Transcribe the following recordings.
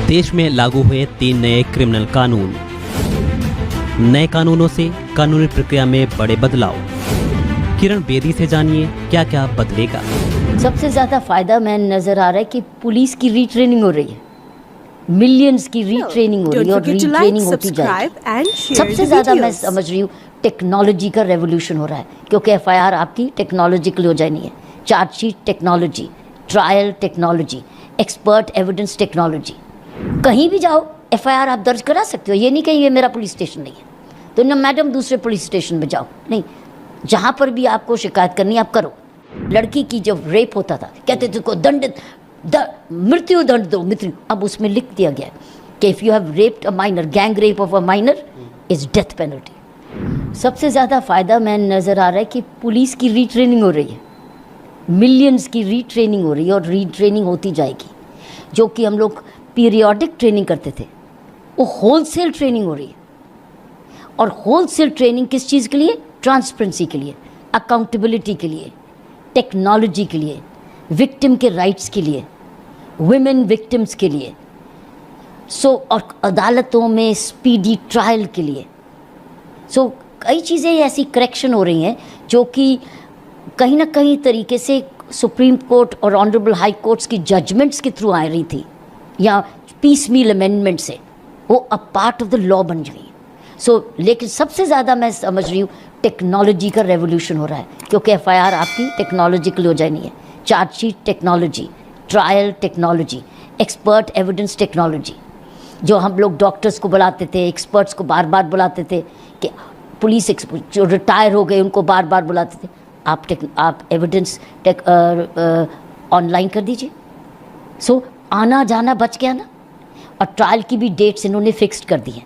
देश में लागू हुए 3 नए क्रिमिनल कानून। नए कानूनों से कानूनी प्रक्रिया में बड़े बदलाव। किरण बेदी से जानिए क्या क्या बदलेगा। सबसे ज़्यादा फायदा मैं नज़र आ रहा है कि पुलिस की रीट्रेनिंग हो रही है, मिलियंस की रीट्रेनिंग हो रही है और रीट्रेनिंग होती जाएगी। सबसे ज़्यादा मैं समझ रही हूँ टेक्नोलॉजी का रेवोल्यूशन हो रहा है, क्योंकि एफआईआर आपकी टेक्नोलॉजिकल हो जानी है। Chargesheet technology, trial technology, expert evidence technology. कहीं भी जाओ एफआईआर आप दर्ज करा सकते हो। ये नहीं कहीं ये मेरा पुलिस स्टेशन नहीं है तो ना मैडम दूसरे पुलिस स्टेशन में जाओ, नहीं, जहाँ पर भी आपको शिकायत करनी आप करो। लड़की की जब रेप होता था कहते थे को दंडित मृत्यु दंड दो मृत्यु, अब उसमें लिख दिया गया कि if you have raped a minor, gang rape of a minor is death penalty. सबसे ज़्यादा फ़ायदा मैं नज़र आ रहा है कि पुलिस की रीट्रेनिंग हो रही है, मिलियंस की रीट्रेनिंग हो रही है और रीट्रेनिंग होती जाएगी। जो कि हम लोग पीरियोडिक ट्रेनिंग करते थे वो होलसेल ट्रेनिंग हो रही है। और होलसेल ट्रेनिंग किस चीज़ के लिए? ट्रांसपेरेंसी के लिए, अकाउंटेबिलिटी के लिए, टेक्नोलॉजी के लिए, विक्टिम के राइट्स के लिए, वुमेन विक्टिम्स के लिए, और अदालतों में स्पीडी ट्रायल के लिए। कई चीज़ें ऐसी करेक्शन हो रही हैं जो कि कहीं ना कहीं तरीके से सुप्रीम कोर्ट और ऑनरेबल हाई कोर्ट्स की जजमेंट्स के थ्रू आ रही थी या पीसमील अमेंडमेंट से, वो अब पार्ट ऑफ द लॉ बन गई। लेकिन सबसे ज़्यादा मैं समझ रही हूँ टेक्नोलॉजी का रेवोल्यूशन हो रहा है, क्योंकि एफआईआर आपकी टेक्नोलॉजिकल हो जानी है। Chargesheet technology, trial technology, expert evidence technology. जो हम लोग डॉक्टर्स को बुलाते थे, एक्सपर्ट्स को बार बार बुलाते थे, कि पुलिस जो रिटायर हो गए उनको बार बार बुलाते थे, आप एविडेंस ऑनलाइन कर दीजिए। आना जाना बच गया ना। और ट्रायल की भी डेट्स इन्होंने फिक्स्ड कर दी है।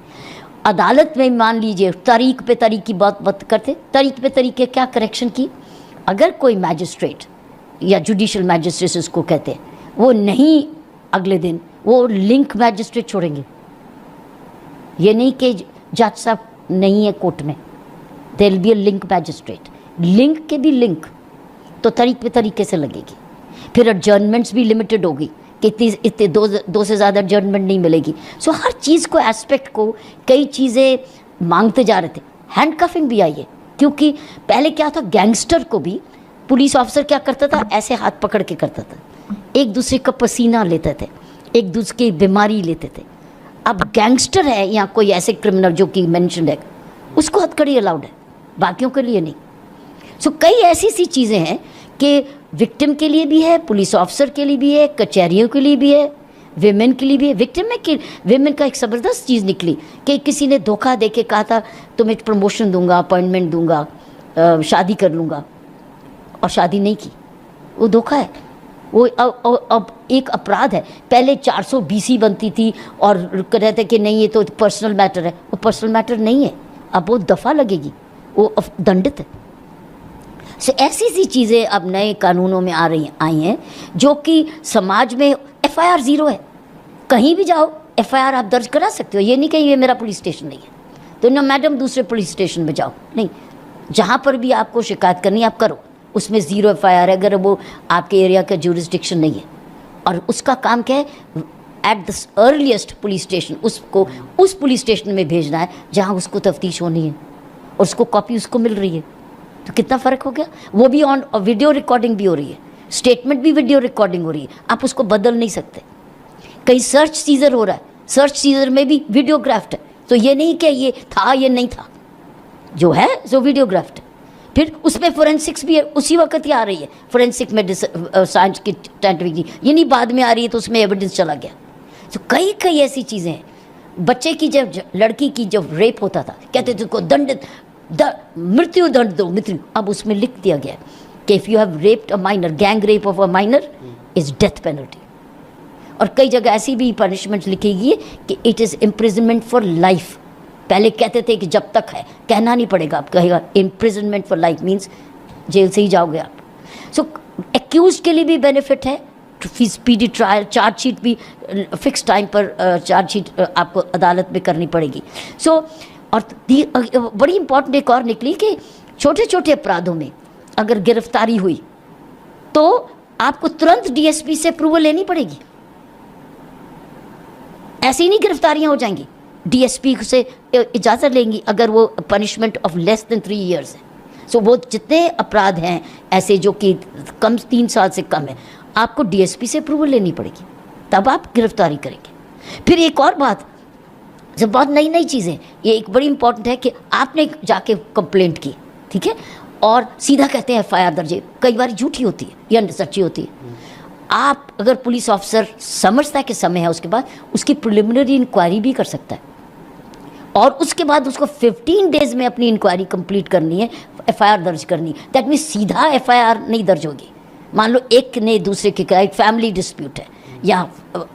अदालत में मान लीजिए तारीख पे तारीख की बात करते, तारीख पे तारीख के क्या करेक्शन की। अगर कोई मैजिस्ट्रेट या जुडिशल मैजिस्ट्रेट उसको कहते हैं, वो नहीं अगले दिन वो लिंक मैजिस्ट्रेट छोड़ेंगे। ये नहीं कि जज साहब नहीं है कोर्ट में, there will be a link magistrate. Link के भी लिंक तो तारीख पे तरीके से लगेगी। फिर एडजर्नमेंट्स भी लिमिटेड होगी कि इतने दो से ज़्यादा एडजर्नमेंट नहीं मिलेगी। हर चीज़ को, एस्पेक्ट को कई चीज़ें मांगते जा रहे थे। हैंडकफिंग भी आई है, क्योंकि पहले क्या था, गैंगस्टर को भी पुलिस ऑफिसर क्या करता था, ऐसे हाथ पकड़ के करता था, एक दूसरे का पसीना लेते थे, एक दूसरे की बीमारी लेते थे। अब गैंगस्टर है या कोई ऐसे क्रिमिनल जो कि मेंशन है, उसको हथकड़ी अलाउड है, बाकियों के लिए नहीं। कई ऐसी सी चीज़ें हैं कि विक्टिम के लिए भी है, पुलिस ऑफिसर के लिए भी है, कचहरियों के लिए भी है, विमेन के लिए भी है। विक्टिम में कि विमेन का एक ज़बरदस्त चीज़ निकली कि किसी ने धोखा दे के कहा था तुम्हें प्रमोशन दूंगा, अपॉइंटमेंट दूंगा, शादी कर लूँगा, और शादी नहीं की। वो धोखा है। वो अब एक अपराध है। पहले 400 BC बनती थी और कहते कि नहीं ये तो पर्सनल मैटर है। वो पर्सनल मैटर नहीं है, अब वो दफ़ा लगेगी, वो दंडित है। ऐसी सी चीज़ें अब नए कानूनों में आई हैं जो कि समाज में एफआईआर ज़ीरो है। कहीं भी जाओ एफआईआर आप दर्ज करा सकते हो। ये नहीं कहीं ये मेरा पुलिस स्टेशन नहीं है तो ना मैडम दूसरे पुलिस स्टेशन में जाओ, नहीं, जहाँ पर भी आपको शिकायत करनी आप करो, उसमें ज़ीरो एफआईआर है अगर वो आपके एरिया का ज्यूरिसडिक्शन नहीं है। और उसका काम क्या है, at the earliest police station उसको उस पुलिस स्टेशन में भेजना है जहाँ उसको तफ्तीश होनी है और उसको कॉपी उसको मिल रही है। तो कितना फ़र्क हो गया। वो भी ऑन वीडियो रिकॉर्डिंग भी हो रही है, स्टेटमेंट भी वीडियो रिकॉर्डिंग हो रही है, आप उसको बदल नहीं सकते। कहीं सर्च सीजर हो रहा है, सर्च सीजर में भी वीडियोग्राफ्ड है, तो ये नहीं कि ये था ये नहीं था, जो है जो वीडियोग्राफ्ड है। फिर उसमें फोरेंसिक्स भी है, उसी वक्त ही आ रही है फोरेंसिक में साइंस की टेक्नोलॉजी, ये नहीं बाद में आ रही है तो उसमें एविडेंस चला गया। तो कई ऐसी चीज़ें हैं। बच्चे की जब लड़की की जब रेप होता था कहते थे को दंडित मृत्यु दंड दो मृत्यु, अब उसमें लिख दिया गया कि if you have raped a minor, gang rape of a minor is death penalty. और कई जगह ऐसी भी पनिशमेंट लिखी गई है कि it is imprisonment for life. पहले कहते थे कि जब तक है, कहना नहीं पड़ेगा, आप कहेगा इम्प्रिजनमेंट फॉर लाइफ मीन्स जेल से ही जाओगे आप। एक्यूज के लिए भी बेनिफिट है, स्पीडी ट्रायल, चार्जशीट भी फिक्स टाइम पर चार्जशीट आपको अदालत में करनी पड़ेगी। और बड़ी इंपॉर्टेंट एक और निकली कि छोटे छोटे अपराधों में अगर गिरफ्तारी हुई तो आपको तुरंत डीएसपी से अप्रूवल लेनी पड़ेगी। ऐसे ही नहीं गिरफ्तारियां हो जाएंगी, डीएसपी से इजाज़त लेंगी अगर वो punishment of less than 3 years है। सो वो जितने अपराध हैं ऐसे जो कि कम 3 साल से कम है, आपको डीएसपी से अप्रूवल लेनी पड़ेगी, तब आप गिरफ्तारी करेंगे। फिर एक और बात, जब बहुत नई नई चीज़ें, ये एक बड़ी इंपॉर्टेंट है कि आपने जाके कंप्लेंट की, ठीक है, और सीधा कहते हैं एफआईआर दर्ज, कई बार झूठी होती है या सच्ची होती है। आप अगर पुलिस ऑफिसर समझता है कि समय है, उसके बाद उसकी प्रिलिमिनरी इंक्वायरी भी कर सकता है, और उसके बाद उसको 15 days में अपनी इंक्वायरी कंप्लीट करनी है, एफआईआर दर्ज करनी है। दैट मीन्स सीधा एफआईआर नहीं दर्ज होगी। मान लो एक ने दूसरे के एक फैमिली डिस्प्यूट है या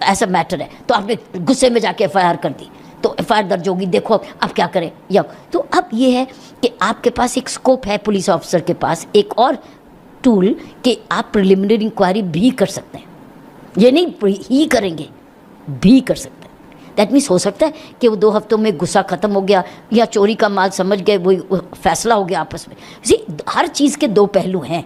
ऐसा मैटर है, तो आपने गुस्से में जाके एफआईआर कर दी, तो एफआईआर दर्ज होगी, देखो अब क्या करें। या तो अब ये है कि आपके पास एक स्कोप है, पुलिस ऑफिसर के पास एक और टूल कि आप प्रिलिमिनरी इंक्वायरी भी कर सकते हैं। ये नहीं ही करेंगे, भी कर सकते हैं। दैट मीन्स हो सकता है कि वो 2 हफ्तों में गुस्सा ख़त्म हो गया या चोरी का माल समझ गए, वो फैसला हो गया आपस में। हर चीज़ के 2 पहलू हैं,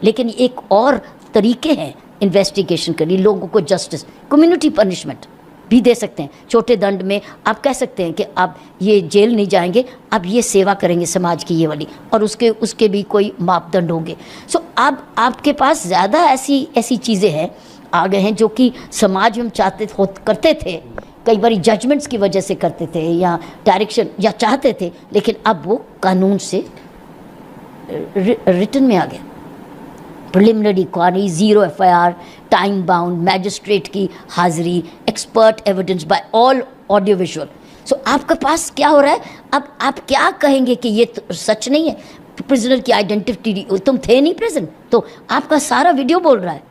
लेकिन एक और तरीके हैं इन्वेस्टिगेशन के लिए। लोगों को जस्टिस, कम्युनिटी पनिशमेंट भी दे सकते हैं। छोटे दंड में आप कह सकते हैं कि आप ये जेल नहीं जाएंगे, आप ये सेवा करेंगे समाज की ये वाली, और उसके भी कोई मापदंड होंगे। सो अब आपके पास ज़्यादा ऐसी चीज़ें हैं आ गए हैं जो कि समाज में हम करते थे, कई बार जजमेंट्स की वजह से करते थे या डायरेक्शन या चाहते थे, लेकिन अब वो कानून से रिटन में आ गया। Preliminary inquiry, 0 FIR, time bound, magistrate की हाजिरी, expert evidence by all audio visual. So आपके पास क्या हो रहा है, अब आप क्या कहेंगे कि ये तो सच नहीं है, प्रिजनर की आइडेंटिटी, तुम थे नहीं प्रेजेंट, तो आपका सारा वीडियो बोल रहा है।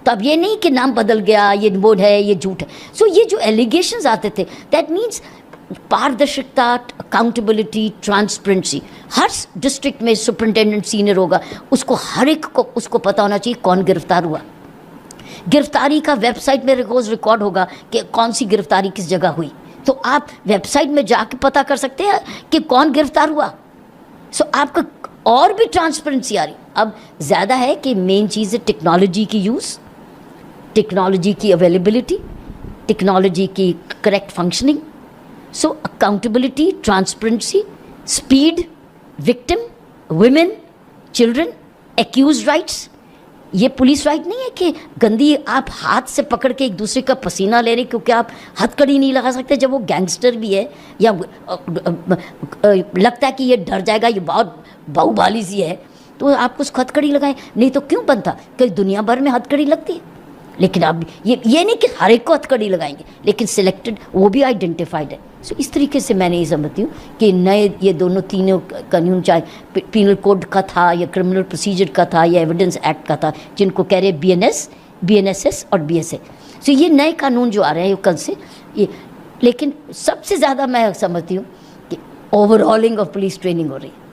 तो अब ये नहीं कि नाम बदल गया, ये बोर्ड है, ये झूठ है। सो ये जो एलिगेशंस आते थे, दैट मीन्स पारदर्शिता, अकाउंटेबिलिटी, ट्रांसपेरेंसी। हर डिस्ट्रिक्ट में सुपरिटेंडेंट सीनियर होगा, उसको हर एक को उसको पता होना चाहिए कौन गिरफ्तार हुआ। गिरफ्तारी का वेबसाइट में रोज़ रिकॉर्ड होगा कि कौन सी गिरफ्तारी किस जगह हुई, तो आप वेबसाइट में जाके पता कर सकते हैं कि कौन गिरफ्तार हुआ। सो आपका और भी ट्रांसपेरेंसी आ रही। अब ज़्यादा है कि मेन चीज़ है टेक्नोलॉजी की यूज़, टेक्नोलॉजी की अवेलेबिलिटी, टेक्नोलॉजी की correct functioning. So accountability, transparency, speed, victim, women, children, accused rights. ये पुलिस राइट नहीं है कि गंदी आप हाथ से पकड़ के एक दूसरे का पसीना ले रहे क्योंकि आप हथकड़ी नहीं लगा सकते। जब वो गैंगस्टर भी है या लगता है कि ये डर जाएगा, ये बहुत बाहुबली सी है, तो आप उसको हथकड़ी लगाएं, नहीं तो क्यों बनता, कई दुनिया भर में हथकड़ी लगती है। लेकिन अब ये नहीं कि हर एक को हथकड़ी लगाएंगे, लेकिन सिलेक्टेड, वो भी आइडेंटिफाइड है। सो इस तरीके से मैंने ये समझती हूँ कि नए ये दोनों तीनों कानून, चाहे पीनल कोड का था या क्रिमिनल प्रोसीजर का था या एविडेंस एक्ट का था, जिनको कह रहे BNS, BNSS और BSA। सो ये नए कानून जो आ रहे हैं कल से ये, लेकिन सबसे ज़्यादा मैं समझती हूँ कि ओवरऑलिंग ऑफ पुलिस ट्रेनिंग हो रही है।